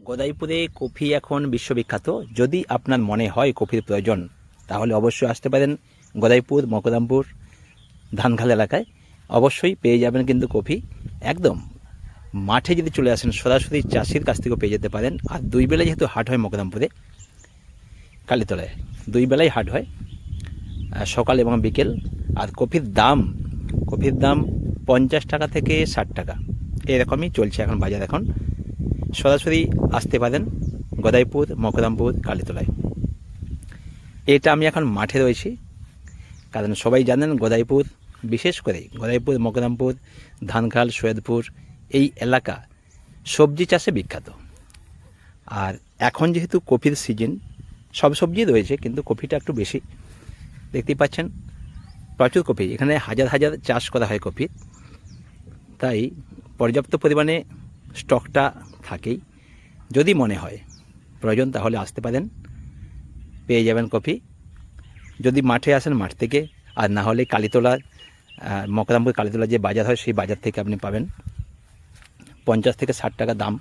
গদাইপুরে coffee এখন বিশ্ববিখ্যাত। যদি আপনার মনে হয় কফির প্রয়োজন, তাহলে অবশ্যই আসতে পারেন গদাইপুর মকদামপুর ধানখাল এলাকায়। অবশ্যই পেয়ে যাবেন কিন্তু কফি একদম মাঠে। যদি চলে আসেন সরাসরি চাষির কাছ থেকেও পেয়ে যেতে পারেন। আর দুই বেলায় যেহেতু হাট হয় মকদামপুরে কালীতলায়, দুই বেলায় হাট হয়, সকাল এবং বিকেল। আর কফির দাম 50 টাকা থেকে 60 টাকা এরকমই চলছে এখন বাজার। এখন সরাসরি আসতে পারেন গদাইপুর মকদামপুর কালীতলায়। এটা আমি এখন মাঠে রয়েছি, কারণ সবাই জানেন গদাইপুর, বিশেষ করে গদাইপুর মকদামপুর ধানখাল সৈয়দপুর এই এলাকা সবজি চাষে বিখ্যাত। আর এখন যেহেতু কফির সিজন, সব সবজি রয়েছে কিন্তু কফিটা একটু বেশি। দেখতেই পাচ্ছেন প্রচুর কফি, এখানে হাজার হাজার চাষ করা হয় কফি, তাই পর্যাপ্ত পরিমাণে স্টকটা থাকেই। যদি মনে হয় প্রয়োজন তাহলে আসতে পারেন, পেয়ে যাবেন কফি। যদি মাঠে আসেন মাঠ থেকে, আর না হলে কালীতলা মকদামপুর কালীতলা যে বাজার হয় সেই বাজার থেকে আপনি পাবেন। 50 থেকে 60 টাকা দাম,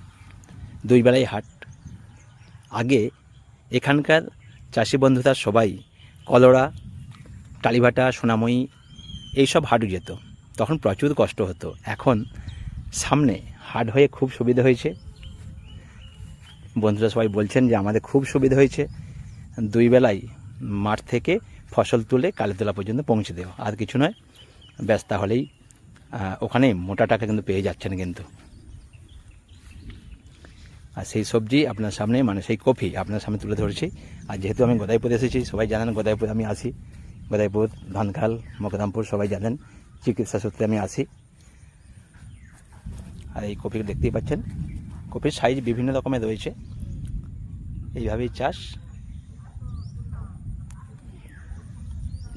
দুই বেলায় হাট। আগে এখানকার চাষি বন্ধুরা সবাই কলরা, কালীভাটা, সোনাময়ী এইসব হাটু যেত, তখন প্রচুর কষ্ট হতো। এখন সামনে হাট হয়ে খুব সুবিধা হয়েছে। বন্ধুরা সবাই বলছেন যে আমাদের খুব সুবিধা হয়েছে, দুই বেলায় মাঠ থেকে ফসল তুলে কালীতলা পর্যন্ত পৌঁছে দেওয়া, আর কিছু নয়। ব্যস্ত হলেই ওখানে মোটা টাকা কিন্তু পেয়ে যাচ্ছেন কিন্তু। আর সেই সবজি আপনার সামনে, মানে সেই কফি আপনার সামনে তুলে ধরেছি। আর যেহেতু আমি গদাইপুরে এসেছি, সবাই জানেন গদাইপুর আমি আসি, গদাইপুর ধানখাল মকদামপুর সবাই জানেন, চিকিৎসা সূত্রে আমি আসি। আর এই কফি দেখতেই পাচ্ছেন, কফির সাইজ বিভিন্ন রকমের রয়েছে। এইভাবেই চাষ।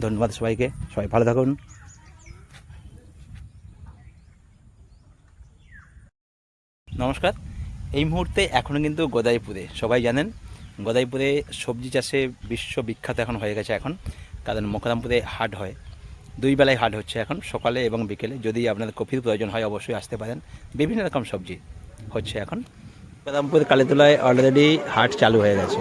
ধন্যবাদ সবাইকে, সবাই ভালো থাকুন। নমস্কার। এই মুহূর্তে এখনও কিন্তু গদাইপুরে, সবাই জানেন গদাইপুরে সবজি চাষে বিশ্ববিখ্যাত এখন হয়ে গেছে এখন, কারণ মকদামপুরে হাট হয়, দুই বেলায় হাট হচ্ছে এখন, সকালে এবং বিকেলে। যদি আপনাদের কফির প্রয়োজন হয় অবশ্যই আসতে পারেন, বিভিন্ন রকম সবজি হচ্ছে এখন। মকদামপুর কালীতলায় অলরেডি হাট চালু হয়ে গেছে।